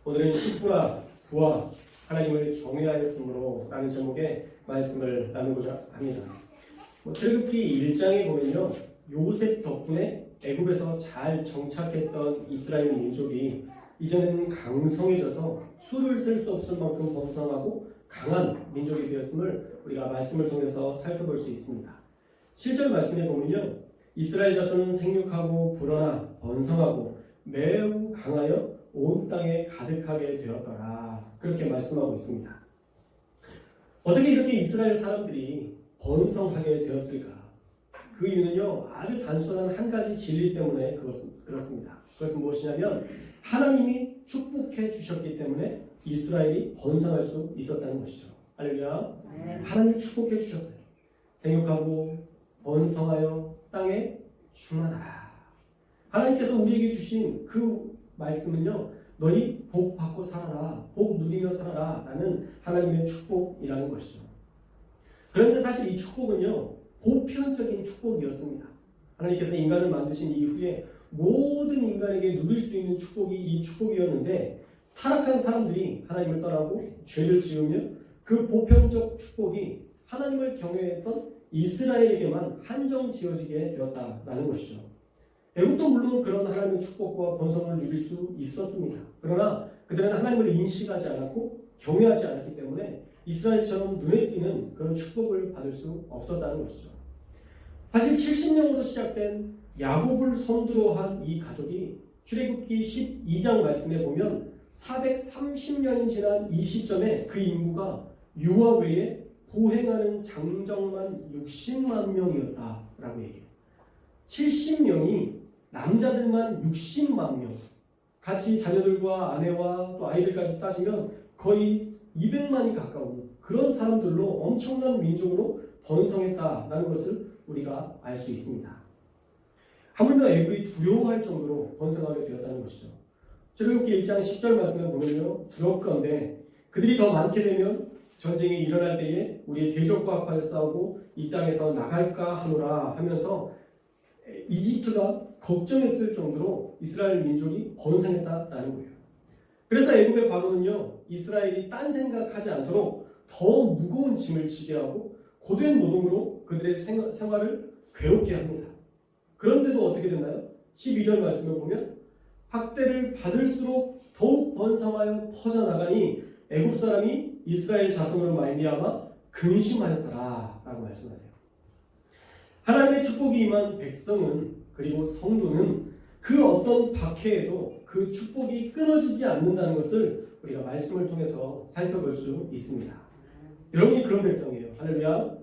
오늘은 십부라 부와 하나님을 경외하였으므로 라는 제목의 말씀을 나누고자 합니다. 출애굽기 1장에 보면요, 요셉 덕분에 애굽에서 잘 정착했던 이스라엘 민족이 이제는 강성해져서 수를 셀 수 없을 만큼 번성하고 강한 민족이 되었음을 우리가 말씀을 통해서 살펴볼 수 있습니다. 7절 말씀에 보면요, 이스라엘 자손은 생육하고 불어나 번성하고 매우 강하여 온 땅에 가득하게 되었더라, 그렇게 말씀하고 있습니다. 어떻게 이렇게 이스라엘 사람들이 번성하게 되었을까? 그 이유는요, 아주 단순한 한 가지 진리 때문에 그렇습니다. 그것은 무엇이냐면 하나님이 축복해 주셨기 때문에 이스라엘이 번성할 수 있었다는 것이죠. 할렐루야. 하나님이 축복해 주셨어요. 생육하고 번성하여 땅에 충만하라. 하나님께서 우리에게 주신 그 말씀은요, 너희 복 받고 살아라, 복 누리며 살아라 라는 하나님의 축복이라는 것이죠. 그런데 사실 이 축복은요, 보편적인 축복이었습니다. 하나님께서 인간을 만드신 이후에 모든 인간에게 누릴 수 있는 축복이 이 축복이었는데, 타락한 사람들이 하나님을 떠나고 죄를 지으며 그 보편적 축복이 하나님을 경외했던 이스라엘에게만 한정 지어지게 되었다라는 것이죠. 애국도 물론 그런 하나님의 축복과 번성을 누릴 수 있었습니다. 그러나 그들은 하나님을 인식하지 않았고 경외하지 않았기 때문에 이스라엘처럼 눈에 띄는 그런 축복을 받을 수 없었다는 것이죠. 사실 70명으로 시작된 야곱을 선두로 한 이 가족이 출애굽기 12장 말씀에 보면 430년이 지난 이 시점에 그 인구가 유아 외에 보행하는 장정만 60만 명이었다라고 얘기해요. 70명이 남자들만 60만 명, 같이 자녀들과 아내와 또 아이들까지 따지면 거의 200만이 가까운 그런 사람들로 엄청난 민족으로 번성했다라는 것을 우리가 알 수 있습니다. 하물며 애굽이 두려워할 정도로 번성하게 되었다는 것이죠. 출애굽기 1장 10절 말씀에 보면요, 두렵건대 그들이 더 많게 되면 전쟁이 일어날 때에 우리의 대적과 합하여 싸우고 이 땅에서 나갈까 하노라 하면서 이집트가 걱정했을 정도로 이스라엘 민족이 번성했다라는 거예요. 그래서 애굽의 바로는요, 이스라엘이 딴 생각하지 않도록 더 무거운 짐을 지게 하고 고된 노동으로 그들의 생활을 괴롭게 합니다. 그런데도 어떻게 됐나요? 12절 말씀을 보면 학대를 받을수록 더욱 번성하여 퍼져나가니 애굽 사람이 이스라엘 자손으로 말미암아 근심하였더라 라고 말씀하세요. 하나님의 축복이 임한 백성은, 그리고 성도는 그 어떤 박해에도 그 축복이 끊어지지 않는다는 것을 우리가 말씀을 통해서 살펴볼 수 있습니다. 여러분이 그런 백성이에요. 할렐루야.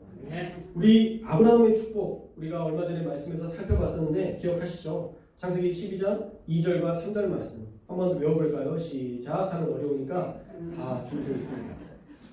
우리 아브라함의 축복, 우리가 얼마 전에 말씀에서 살펴봤었는데 기억하시죠? 창세기 12장 2절과 3절 말씀 한번 외워볼까요? 시작 하면 어려우니까 다 준비되어 있습니다.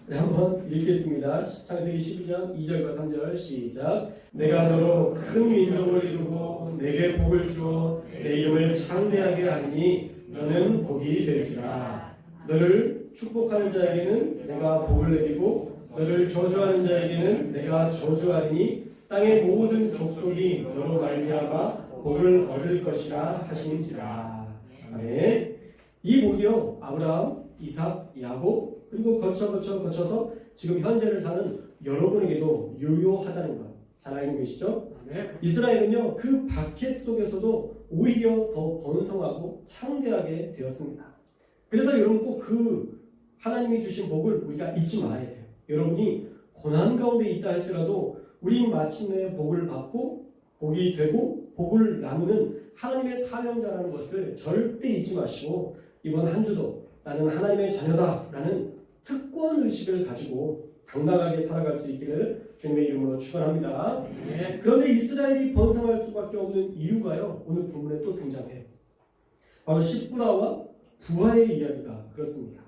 네, 한번 읽겠습니다. 창세기 12장 2절과 3절 시작. 내가 너로 큰 민족을 이루고 내게 복을 주어 내 이름을 창대하게 하리니 너는 복이 될지라. 너를 축복하는 자에게는 내가 복을 내리고 너를 저주하는 자에게는 내가 저주하리니 땅의 모든 족속이 너로 말미암아 복을 얻을 것이라 하시는지라. 아멘. 이 복이요, 아브라함, 이삭, 야곱, 그리고 거쳐서 지금 현재를 사는 여러분에게도 유효하다는 것 잘 알고 계시죠? 이스라엘은요, 그 박해 속에서도 오히려 더 번성하고 창대하게 되었습니다. 그래서 여러분 꼭 그 하나님이 주신 복을 우리가 잊지 말아야 돼요. 여러분이 고난 가운데 있다 할지라도 우린 마침내 복을 받고 복이 되고 복을 나누는 하나님의 사명자라는 것을 절대 잊지 마시고 이번 한 주도 나는 하나님의 자녀다라는 특권 의식을 가지고 당당하게 살아갈 수 있기를 주님의 이름으로 축원합니다. 그런데 이스라엘이 번성할 수밖에 없는 이유가요, 오늘 본문에 또 등장해요. 바로 십부라와 부하의 이야기가 그렇습니다.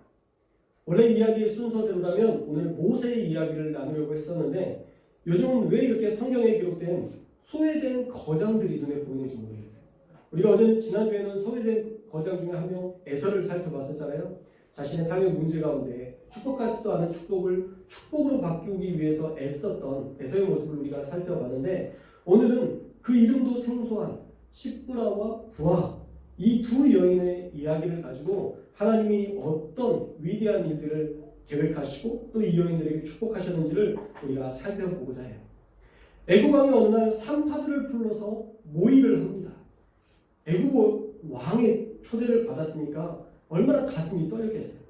원래 이야기의 순서대로라면 오늘 모세의 이야기를 나누려고 했었는데 요즘은 왜 이렇게 성경에 기록된 소외된 거장들이 눈에 보이는지 모르겠어요. 우리가 지난주에는 소외된 거장 중에 한 명 에서를 살펴봤었잖아요. 자신의 삶의 문제 가운데 축복하지도 않은 축복을 축복으로 바꾸기 위해서 애썼던 에서의 모습을 우리가 살펴봤는데 오늘은 그 이름도 생소한 십부라와 부하, 이 두 여인의 이야기를 가지고 하나님이 어떤 위대한 일들을 계획하시고 또 이 여인들에게 축복하셨는지를 우리가 살펴보고자 해요. 애굽 왕이 어느 날 산파들을 불러서 모의를 합니다. 애굽 왕의 초대를 받았으니까 얼마나 가슴이 떨렸겠어요.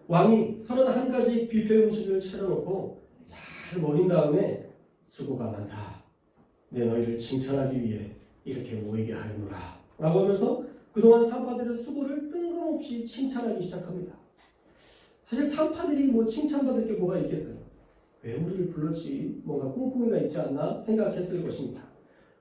왕이 31가지 뷔페 음식을 차려놓고 잘 먹인 다음에 수고가 많다. 내 너희를 칭찬하기 위해 이렇게 모이게 하였노라 라고 하면서 그동안 산파들의 수고를 뜬금없이 칭찬하기 시작합니다. 사실 산파들이 뭐 칭찬받을 게 뭐가 있겠어요. 왜 우리를 불렀지? 뭔가 꿍꿍이가 있지 않나 생각했을 것입니다.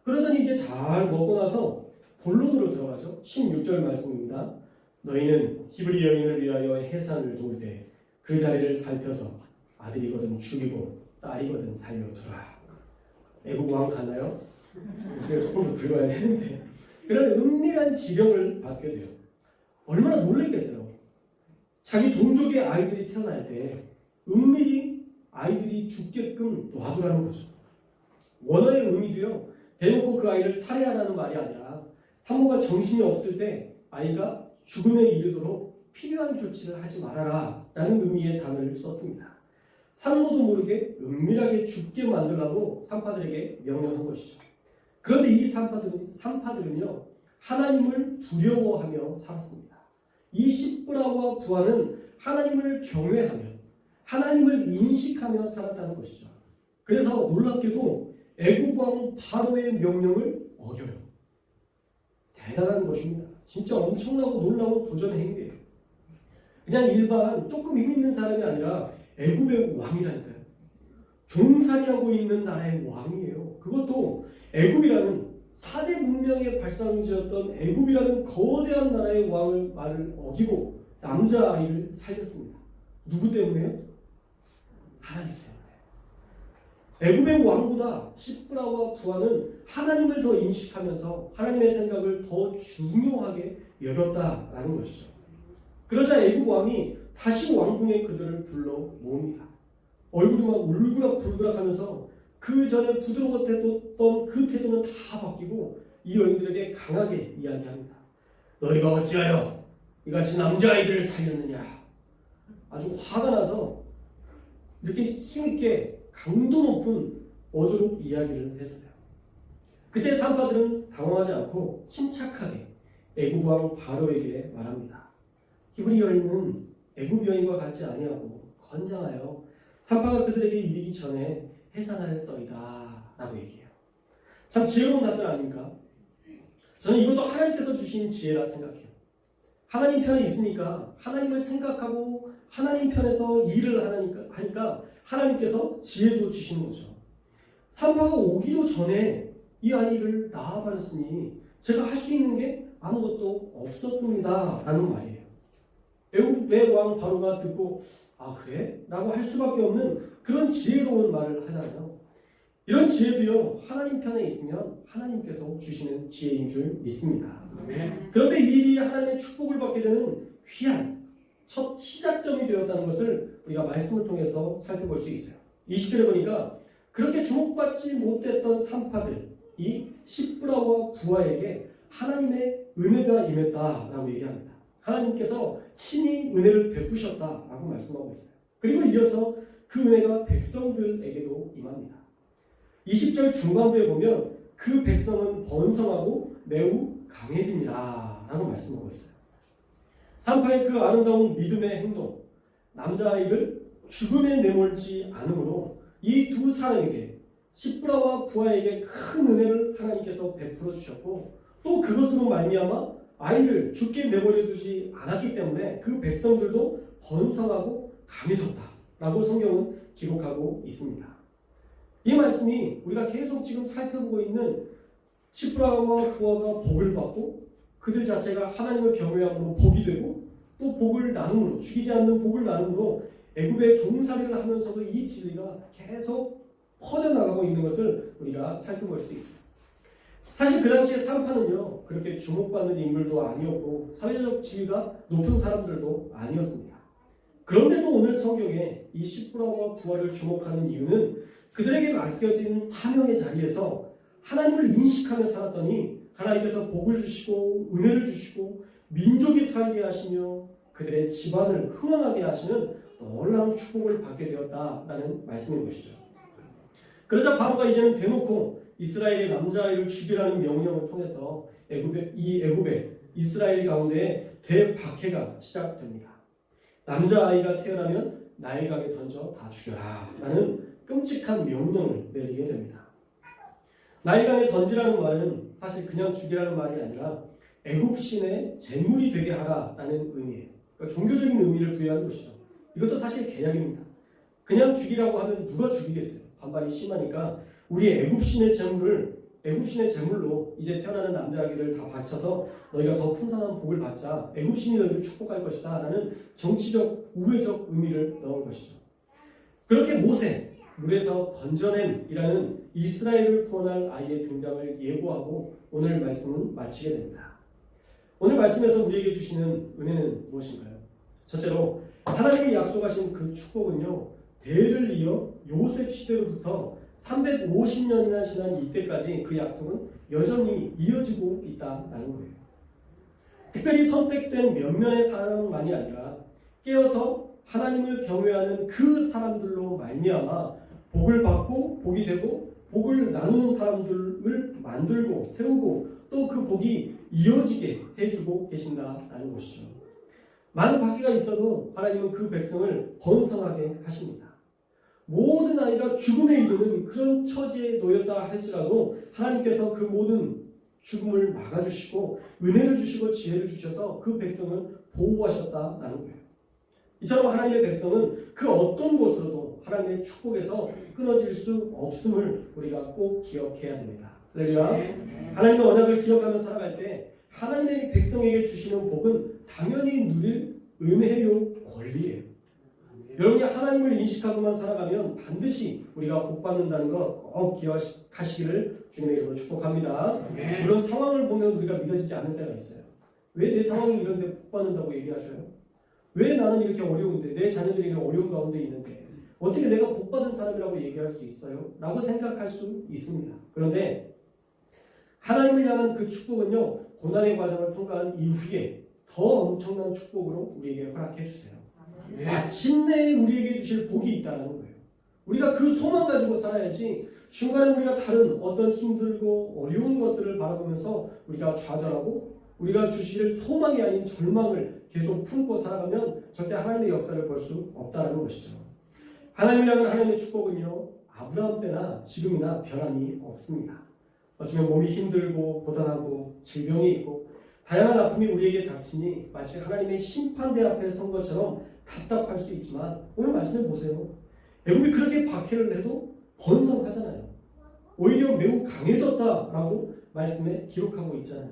그러더니 이제 잘 먹고 나서 본론으로 들어가죠. 16절 말씀입니다. 너희는 히브리 여인을 위하여 해산을 도울 때 그 자리를 살펴서 아들이거든 죽이고 딸이거든 살려두라. 애국 왕 같나요? 목소리가 조금 더 굵어야 되는데 그런 은밀한 지령을 받게 돼요. 얼마나 놀랬겠어요. 자기 동족의 아이들이 태어날 때 은밀히 아이들이 죽게끔 놔두라는 거죠. 원어의 의미도요. 대놓고 그 아이를 살해하라는 말이 아니라 산모가 정신이 없을 때 아이가 죽음에 이르도록 필요한 조치를 하지 말아라 라는 의미의 단어를 썼습니다. 산모도 모르게 은밀하게 죽게 만들라고 산파들에게 명령한 것이죠. 그런데 이 산파들은요 하나님을 두려워하며 살았습니다. 이 시브라와 부하는 하나님을 경외하며 하나님을 인식하며 살았다는 것이죠. 그래서 놀랍게도 애굽 왕 바로의 명령을 어겨요. 대단한 것입니다. 진짜 엄청나고 놀라운 도전 행위예요. 그냥 일반 조금 힘 있는 사람이 아니라 애굽의 왕이라니까요. 종살이하고 있는 나라의 왕이에요. 그것도 애굽이라는 4대 문명의 발상지였던 애굽이라는 거대한 나라의 왕을 말을 어기고 남자아이를 살렸습니다. 누구 때문에요? 하나님 때문에. 애굽의 왕보다 시브라와 부하는 하나님을 더 인식하면서 하나님의 생각을 더 중요하게 여겼다라는 것이죠. 그러자 애굽 왕이 다시 왕궁에 그들을 불러 모읍니다. 얼굴이 막 울그락불그락하면서 그 전에 부드러웠던 그 태도는 다 바뀌고 이 여인들에게 강하게 이야기합니다. 너희가 어찌하여 이같이 남자아이들을 살렸느냐. 아주 화가 나서 이렇게 힘있게 강도 높은 어조로 이야기를 했어요. 그때 산파들은 당황하지 않고 침착하게 애굽 왕 바로에게 말합니다. 히브리 여인은 애굽 여인과 같지 아니하고 건장하여 산파가 그들에게 이르기 전에 해산하였더이다 라고 얘기해요. 참 지혜로운 답변 아닙니까? 저는 이것도 하나님께서 주신 지혜라 생각해요. 하나님 편에 있으니까 하나님을 생각하고 하나님 편에서 일을 하니까 하나님께서 지혜도 주시는 거죠. 산파가 오기도 전에 이 아이를 낳아버렸으니 제가 할 수 있는 게 아무것도 없었습니다 라는 말이에요. 애굽의 왕 바로가 듣고 아 그래? 라고 할 수밖에 없는 그런 지혜로운 말을 하잖아요. 이런 지혜도요 하나님 편에 있으면 하나님께서 주시는 지혜인 줄 믿습니다. 그런데 이 일이 하나님의 축복을 받게 되는 귀한 첫 시작점이 되었다는 것을 우리가 말씀을 통해서 살펴볼 수 있어요. 20절에 보니까 그렇게 주목받지 못했던 산파들 이 시브라와 부하에게 하나님의 은혜가 임했다라고 얘기합니다. 하나님께서 친히 은혜를 베푸셨다라고 말씀하고 있어요. 그리고 이어서 그 은혜가 백성들에게도 임합니다. 20절 중반부에 보면 그 백성은 번성하고 매우 강해집니다 라고 말씀하고 있어요. 산파의 그 아름다운 믿음의 행동, 남자아이를 죽음에 내몰지 않으므로 이 두 사람에게 시브라와 부하에게 큰 은혜를 하나님께서 베풀어 주셨고 또 그것으로 말미암아 아이를 죽게 내버려 두지 않았기 때문에 그 백성들도 번성하고 강해졌다라고 성경은 기록하고 있습니다. 이 말씀이 우리가 계속 지금 살펴보고 있는 시브라와 부하가 복을 받고 그들 자체가 하나님을 경외함으로 복이 되고 또 복을 나눔으로 죽이지 않는 복을 나눔으로 애굽의 종살이를 하면서도 이 진리가 계속 퍼져나가고 있는 것을 우리가 살펴볼 수 있습니다. 사실 그 당시에 산파는요 그렇게 주목받는 인물도 아니었고 사회적 지위가 높은 사람들도 아니었습니다. 그런데도 오늘 성경에 이 시브라와 부하를 주목하는 이유는 그들에게 맡겨진 사명의 자리에서 하나님을 인식하며 살았더니 하나님께서 복을 주시고 은혜를 주시고 민족이 살게 하시며 그들의 집안을 흥왕하게 하시는 놀라운 축복을 받게 되었다라는 말씀인 것이죠. 그러자 바로가 이제는 대놓고 이스라엘의 남자아이를 죽이라는 명령을 통해서 애굽의 이스라엘 가운데 대박해가 시작됩니다. 남자아이가 태어나면 나일강에 던져 다 죽여라 라는 끔찍한 명령을 내리게 됩니다. 나일강에 던지라는 말은 사실 그냥 죽이라는 말이 아니라 애굽신의 제물이 되게 하라라는 의미예요. 그러니까 종교적인 의미를 부여하는 것이죠. 이것도 사실 개약입니다. 그냥 죽이라고 하면 누가 죽이겠어요? 반발이 심하니까 우리 애굽신의 제물로 이제 태어나는 남자아기를 다 바쳐서 너희가 더 풍성한 복을 받자, 애굽신이 너희를 축복할 것이다 라는 정치적 우회적 의미를 넣은 것이죠. 그렇게 모세, 물에서 건져냄이라는 이스라엘을 구원할 아이의 등장을 예고하고 오늘 말씀은 마치게 됩니다. 오늘 말씀에서 우리에게 주시는 은혜는 무엇인가요? 첫째로 하나님이 약속하신 그 축복은요, 대를 이어 요셉 시대로부터 350년이나 지난 이때까지 그 약속은 여전히 이어지고 있다는 거예요. 특별히 선택된 몇몇의 사람만이 아니라 깨어서 하나님을 경외하는 그 사람들로 말미암아 복을 받고 복이 되고 복을 나누는 사람들을 만들고 세우고 또 그 복이 이어지게 해주고 계신다는 것이죠. 많은 박해가 있어도 하나님은 그 백성을 번성하게 하십니다. 모든 아이가 죽음에 이르는 그런 처지에 놓였다 할지라도 하나님께서 그 모든 죽음을 막아주시고 은혜를 주시고 지혜를 주셔서 그 백성을 보호하셨다는 거예요. 이처럼 하나님의 백성은 그 어떤 곳으로도 하나님의 축복에서 끊어질 수 없음을 우리가 꼭 기억해야 됩니다. 하나님의 언약을 기억하며 살아갈 때 하나님의 백성에게 주시는 복은 당연히 누릴 은혜요 권리예요. 여러분이 하나님을 인식하고만 살아가면 반드시 우리가 복받는다는 것 꼭 기억하시기를 주님의 이름으로 축복합니다. 그런 상황을 보면 우리가 믿어지지 않는 때가 있어요. 왜 내 상황이 이런데 복받는다고 얘기하셔요? 왜 나는 이렇게 어려운데, 내 자녀들이 이런 어려운 가운데 있는데 어떻게 내가 복받은 사람이라고 얘기할 수 있어요? 라고 생각할 수 있습니다. 그런데 하나님을 향한 그 축복은요, 고난의 과정을 통과한 이후에 더 엄청난 축복으로 우리에게 허락해 주세요. 마침내 우리에게 주실 복이 있다는 거예요. 우리가 그 소망 가지고 살아야지 중간에 우리가 다른 어떤 힘들고 어려운 것들을 바라보면서 우리가 좌절하고 우리가 주실 소망이 아닌 절망을 계속 품고 살아가면 절대 하나님의 역사를 볼 수 없다는 것이죠. 하나님을 향한 하나님의 축복은요, 아브라함 때나 지금이나 변함이 없습니다. 어쩌면 몸이 힘들고 고단하고 질병이 있고 다양한 아픔이 우리에게 닥치니 마치 하나님의 심판대 앞에 선 것처럼 답답할 수 있지만 오늘 말씀을 보세요. 애굽이 그렇게 박해를 해도 번성하잖아요. 오히려 매우 강해졌다라고 말씀에 기록하고 있잖아요.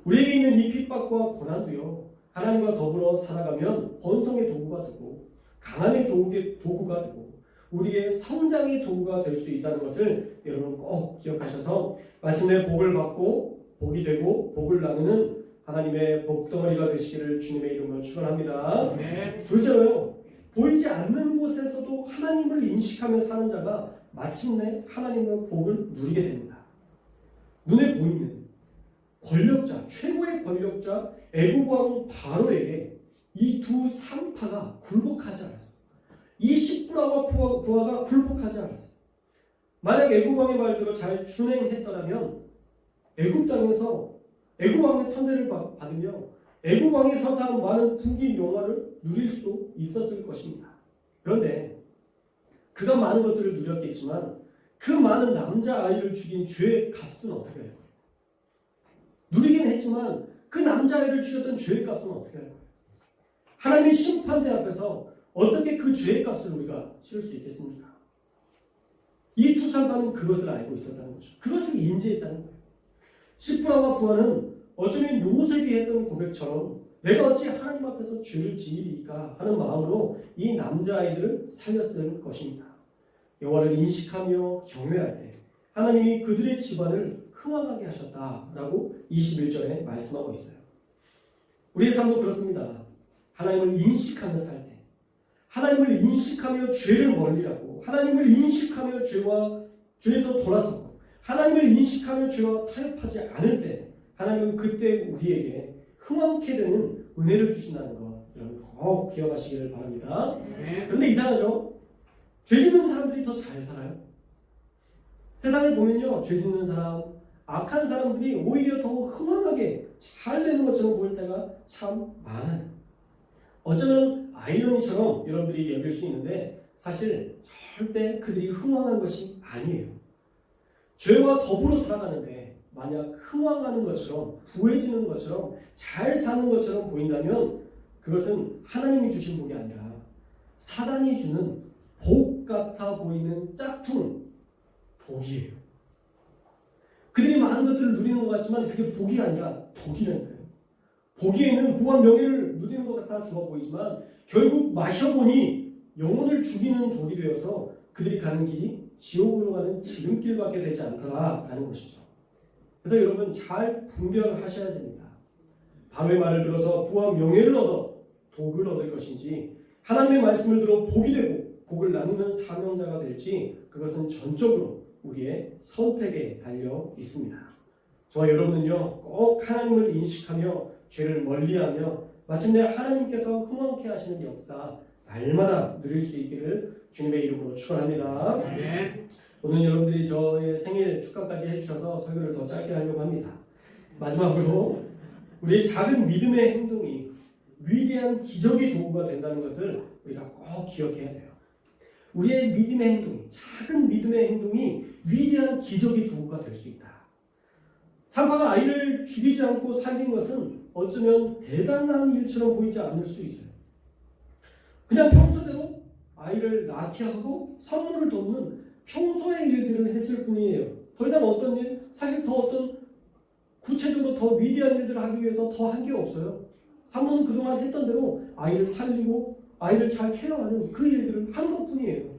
우리에게 있는 이 핍박과 고난도요, 하나님과 더불어 살아가면 번성의 도구가 되고 강함의 도구가 되고 우리의 성장의 도구가 될 수 있다는 것을 여러분 꼭 기억하셔서 마침내 복을 받고 복이 되고 복을 나누는 하나님의 복덩어리가 되시기를 주님의 이름으로 축원합니다. 둘째로요, 보이지 않는 곳에서도 하나님을 인식하며 사는 자가 마침내 하나님의 복을 누리게 됩니다. 눈에 보이는 권력자, 최고의 권력자 애굽 왕 바로에게 이 두 상파가 굴복하지 않았어요. 이 십부라와 부하가 굴복하지 않았어요. 만약 애굽 왕의 말대로 잘 준행했더라면 애굽 땅에서 애굽 왕의 선대를 받으며 애굽 왕이 선사한 많은 국위 영화를 누릴 수도 있었을 것입니다. 그런데 그가 많은 것들을 누렸겠지만 그 많은 남자아이를 죽인 죄의 값은 어떻게 해요? 누리긴 했지만 그 남자아이를 죽였던 죄의 값은 어떻게 해요? 하나님의 심판대 앞에서 어떻게 그 죄의 값을 우리가 치를 수 있겠습니까? 이 두 상파는 그것을 알고 있었다는 거죠. 그것을 인지했다는 거예요. 십부라와 부하는 어쩌면 요셉이 했던 고백처럼 내가 어찌 하나님 앞에서 죄를 지으리까 하는 마음으로 이 남자아이들을 살렸을 것입니다. 여호와를 인식하며 경외할 때 하나님이 그들의 집안을 흥왕하게 하셨다라고 21절에 말씀하고 있어요. 우리의 삶도 그렇습니다. 하나님을 인식하며 살 때, 하나님을 인식하며 죄를 멀리하고 하나님을 인식하며 죄에서 돌아서고 하나님을 인식하며 죄와 타협하지 않을 때 하나님은 그때 우리에게 흥왕케 되는 은혜를 주신다는 것, 여러분 꼭 기억하시기를 바랍니다. 그런데 이상하죠? 죄 짓는 사람들이 더 잘 살아요. 세상을 보면요, 죄 짓는 사람, 악한 사람들이 오히려 더 흥왕하게 잘 되는 것처럼 보일 때가 참 많아요. 어쩌면 아이러니처럼 여러분들이 여길 수 있는데 사실 절대 그들이 흥왕한 것이 아니에요. 죄와 더불어 살아가는데 만약 흥왕하는 것처럼 부해지는 것처럼 잘 사는 것처럼 보인다면 그것은 하나님이 주신 복이 아니라 사단이 주는 복 같아 보이는 짝퉁 복이에요. 그들이 많은 것들을 누리는 것 같지만 그게 복이 아니라 덕이라니까요. 보기에는 부와 명예를 누리는 것 같아 좋아 보이지만 결국 마셔보니 영혼을 죽이는 독이 되어서 그들이 가는 길이 지옥으로 가는 지름길밖에 되지 않더라라는 것이죠. 그래서 여러분 잘 분별하셔야 됩니다. 바로의 말을 들어서 부와 명예를 얻어 복을 얻을 것인지 하나님의 말씀을 들어 복이 되고 복을 나누는 사명자가 될지 그것은 전적으로 우리의 선택에 달려 있습니다. 저와 여러분은요 꼭 하나님을 인식하며 죄를 멀리하며 마침내 하나님께서 흥왕케 하시는 역사 날마다 누릴 수 있기를 주님의 이름으로 축원합니다. 오늘 여러분들이 저의 생일 축하까지 해주셔서 설교를 더 짧게 하려고 합니다. 마지막으로 우리의 작은 믿음의 행동이 위대한 기적의 도구가 된다는 것을 우리가 꼭 기억해야 돼요. 우리의 믿음의 행동이, 작은 믿음의 행동이 위대한 기적의 도구가 될 수 있다. 산파가 아이를 죽이지 않고 살린 것은 어쩌면 대단한 일처럼 보이지 않을 수 있어요. 그냥 평소대로 아이를 낳게 하고 선물을 돕는 평소의 일들을 했을 뿐이에요. 더 이상 어떤 일, 사실 더 어떤 구체적으로 더 위대한 일들을 하기 위해서 더 한 게 없어요. 산모는 그동안 했던 대로 아이를 살리고 아이를 잘 케어하는 그 일들을 한 것뿐이에요.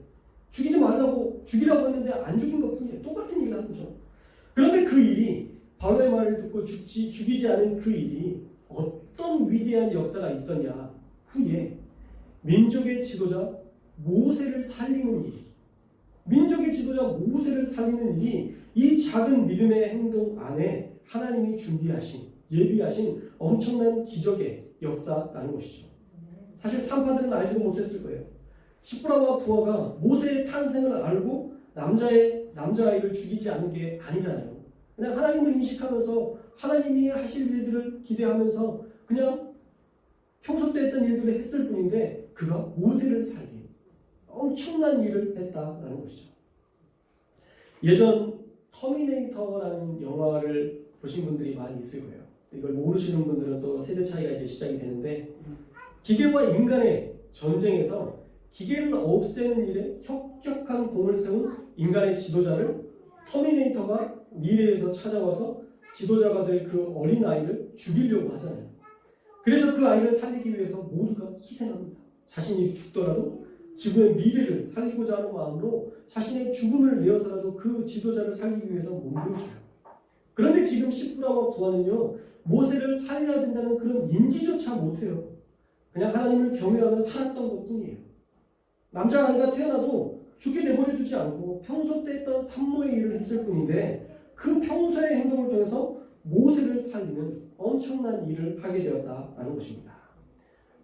죽이지 말라고 죽이라고 했는데 안 죽인 것뿐이에요. 똑같은 일을 한 거죠. 그런데 그 일이 바로의 말을 듣고 죽이지 않은 그 일이 어떤 위대한 역사가 있었냐 후에 민족의 지도자 모세를 살리는 일이 민족의 지도자 모세를 살리는 일이 이 작은 믿음의 행동 안에 하나님이 준비하신 예비하신 엄청난 기적의 역사라는 것이죠. 사실 산파들은 알지도 못했을 거예요. 시브라와 부하가 모세의 탄생을 알고 남자아이를 죽이지 않은 게 아니잖아요. 그냥 하나님을 인식하면서 하나님이 하실 일들을 기대하면서 그냥 평소 때 했던 일들을 했을 뿐인데 그가 모세를 살린 엄청난 일을 했다라는 것이죠. 예전 터미네이터라는 영화를 보신 분들이 많이 있을 거예요. 이걸 모르시는 분들은 또 세대 차이가 이제 시작이 되는데 기계와 인간의 전쟁에서 기계를 없애는 일에 혁혁한 공을 세운 인간의 지도자를 터미네이터가 미래에서 찾아와서 지도자가 될 그 어린 아이를 죽이려고 하잖아요. 그래서 그 아이를 살리기 위해서 모두가 희생합니다. 자신이 죽더라도 지구의 미래를 살리고자 하는 마음으로 자신의 죽음을 내어서라도 그 지도자를 살리기 위해서 몸부림쳐요. 그런데 지금 시브라와 부하는요 모세를 살려야 된다는 그런 인지조차 못해요. 그냥 하나님을 경외하며 살았던 것뿐이에요. 남자아이가 태어나도 죽게 내버려 두지 않고 평소 때 했던 산모의 일을 했을 뿐인데 그 평소의 행동을 통해서 모세를 살리는 엄청난 일을 하게 되었다라는 것입니다.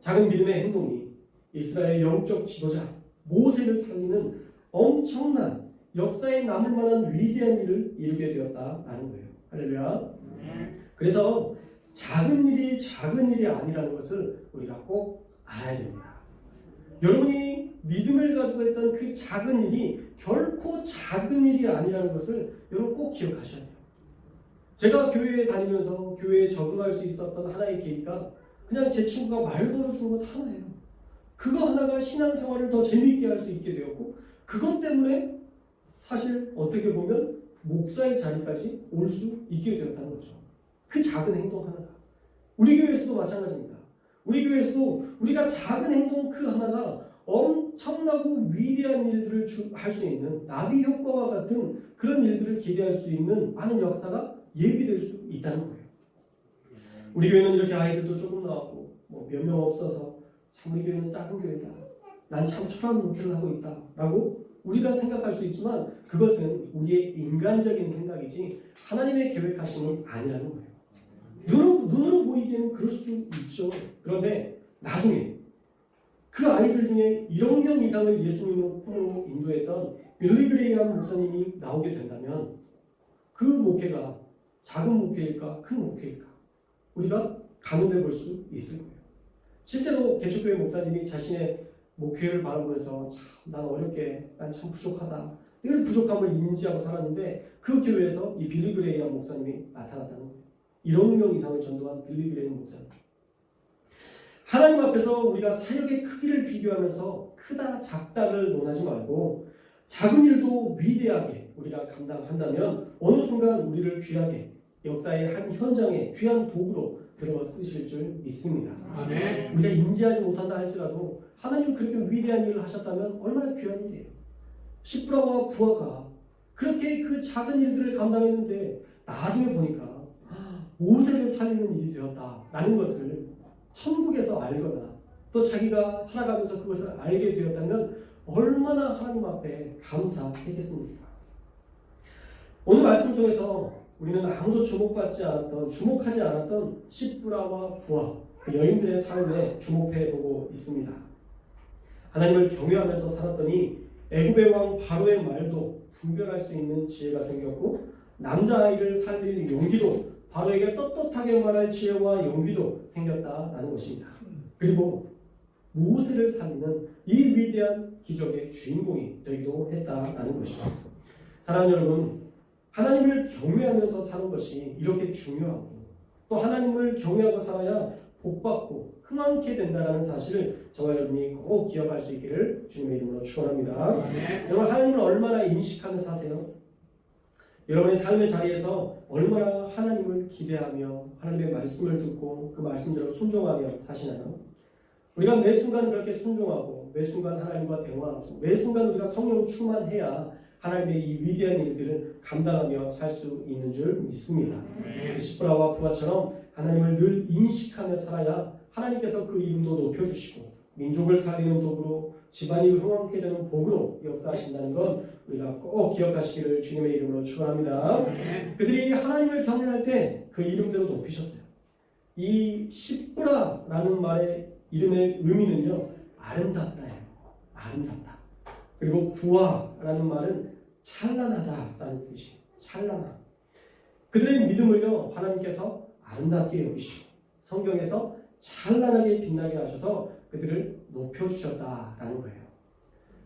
작은 믿음의 행동이 이스라엘의 영적 지도자 모세를 살리는 엄청난 역사에 남을 만한 위대한 일을 이루게 되었다라는 거예요. 할렐루야. 그래서 작은 일이 아니라는 것을 우리가 꼭 알아야 됩니다. 여러분이 믿음을 가지고 했던 그 작은 일이 결코 작은 일이 아니라는 것을 여러분 꼭 기억하셔야 돼요. 제가 교회에 다니면서 교회에 적응할 수 있었던 하나의 계기가 그냥 제 친구가 말 걸어주는 것 하나예요. 그거 하나가 신앙생활을 더 재미있게 할 수 있게 되었고 그것 때문에 사실 어떻게 보면 목사의 자리까지 올 수 있게 되었다는 거죠. 그 작은 행동 하나가. 우리 교회에서도 마찬가지입니다. 우리 교회에서도 우리가 작은 행동 그 하나가 엄청나고 위대한 일들을 할 수 있는 나비 효과와 같은 그런 일들을 기대할 수 있는 많은 역사가 예비될 수 있다는 거예요. 우리 교회는 이렇게 아이들도 조금 나왔고 몇 명 없어서 참 우리 교회는 작은 교회다. 난 참 초라한 목회를 하고 있다. 라고 우리가 생각할 수 있지만 그것은 우리의 인간적인 생각이지 하나님의 계획하심은 아니라는 거예요. 눈으로 보이기에는 그럴 수도 있죠. 그런데 나중에 그 아이들 중에 1억 명 이상을 예수님으로 품으로 인도했던 빌리 그레이엄 목사님이 나오게 된다면 그 목회가 작은 목회일까 큰 목회일까 우리가 가늠해 볼 수 있을 거예요. 실제로 개척교회 목사님이 자신의 목회를 바라보면서 난 어렵게 난 참 부족하다 이런 부족함을 인지하고 살았는데 그 교회에서 이 빌리 그레이엄 목사님이 나타났다는 거예요. 1억 명 이상을 전도한 빌리 그레이엄 목사님. 하나님 앞에서 우리가 사역의 크기를 비교하면서 크다 작다를 논하지 말고 작은 일도 위대하게 우리가 감당한다면 어느 순간 우리를 귀하게 역사의 한 현장에 귀한 도구로 들어 쓰실 줄 믿습니다. 아멘. 우리가 인지하지 못한다 할지라도 하나님 그렇게 위대한 일을 하셨다면 얼마나 귀한 일이에요. 십부라와 부하가 그렇게 그 작은 일들을 감당했는데 나중에 보니까 모세를 살리는 일이 되었다라는 것을 천국에서 알거나 또 자기가 살아가면서 그것을 알게 되었다면 얼마나 하나님 앞에 감사하겠습니까? 오늘 말씀을 통해서 우리는 아무도 주목하지 않았던 십부라와 부하 그 여인들의 삶에 주목해 보고 있습니다. 하나님을 경외하면서 살았더니 애굽의 왕 바로의 말도 분별할 수 있는 지혜가 생겼고 남자아이를 살릴 용기도 바로에게 떳떳하게 말할 지혜와 용기도 생겼다라는 것입니다. 그리고 모세를 살리는 이 위대한 기적의 주인공이 되기도 했다라는 것이죠. 사랑하는 여러분, 하나님을 경외하면서 사는 것이 이렇게 중요하고 또 하나님을 경외하고 살아야 복받고 흥왕케 된다는 사실을 저와 여러분이 꼭 기억할 수 있기를 주님의 이름으로 축원합니다. 여러분 하나님을 얼마나 인식하며 사세요? 여러분의 삶의 자리에서 얼마나 하나님을 기대하며 하나님의 말씀을 듣고 그 말씀대로 순종하며 사시나요? 우리가 매 순간 그렇게 순종하고 매 순간 하나님과 대화하고 매 순간 우리가 성령 충만해야 하나님의 이 위대한 일들을 감당하며 살 수 있는 줄 믿습니다. 십부라와 부하처럼 하나님을 늘 인식하며 살아야 하나님께서 그 이름도 높여주시고 민족을 살리는 도구로 집안이 흥왕케 되는 복으로 역사하신다는 건 우리가 꼭 기억하시기를 주님의 이름으로 축원합니다. 그들이 하나님을 경외할 때 그 이름대로 높이셨어요. 이 십부라라는 말의 이름의 의미는요 아름답다예요. 아름답다. 그리고 부하라는 말은 찬란하다라는 뜻이에요. 찬란함. 그들의 믿음을요 하나님께서 아름답게 여기시고 성경에서 찬란하게 빛나게 하셔서 그들을 높여주셨다라는 거예요.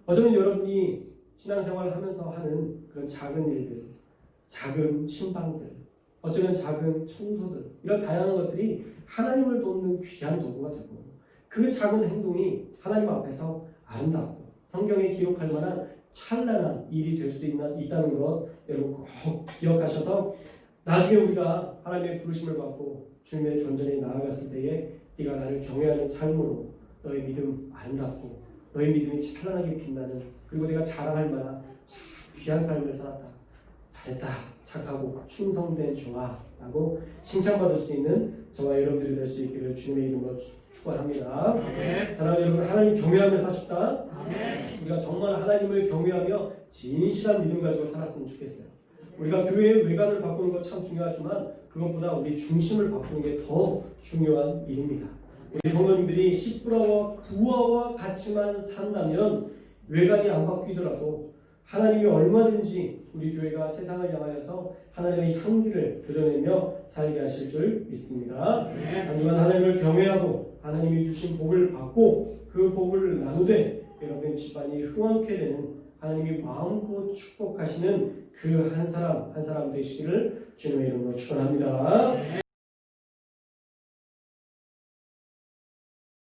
어쩌면 여러분이 신앙생활을 하면서 하는 그런 작은 일들, 작은 신방들, 어쩌면 작은 청소들 이런 다양한 것들이 하나님을 돕는 귀한 도구가 되고 그 작은 행동이 하나님 앞에서 아름답고 성경에 기록할 만한 찬란한 일이 될 수 있다는 것 여러분 꼭 기억하셔서 나중에 우리가 하나님의 부르심을 받고 주님의 존전에 나아갔을 때에 네가 나를 경외하는 삶으로 너의 믿음 아름답고 너의 믿음이 찬란하게 빛나는 그리고 내가 자랑할 만한 참 귀한 삶을 살았다. 잘했다. 착하고 충성된 종아 라고 칭찬받을 수 있는 저와 여러분들이 될 수 있기를 주님의 이름으로 축원합니다. 사랑하는 여러분 하나님 경외하며 사십다. 우리가 정말 하나님을 경외하며 진실한 믿음 가지고 살았으면 좋겠어요. 우리가 교회의 외관을 바꾸는 것 참 중요하지만 그것보다 우리 중심을 바꾸는 게 더 중요한 일입니다. 우리 성도님들이 십부라와 부하와 같이만 산다면 외관이 안 바뀌더라도 하나님이 얼마든지 우리 교회가 세상을 향하여서 하나님의 향기를 드러내며 살게 하실 줄 믿습니다. 하지만 하나님을 경외하고 하나님이 주신 복을 받고 그 복을 나누되 여러분의 집안이 흥왕케 되는 하나님이 마음껏 축복하시는 그 한 사람 한 사람 되시기를 주님의 이름으로 축원합니다.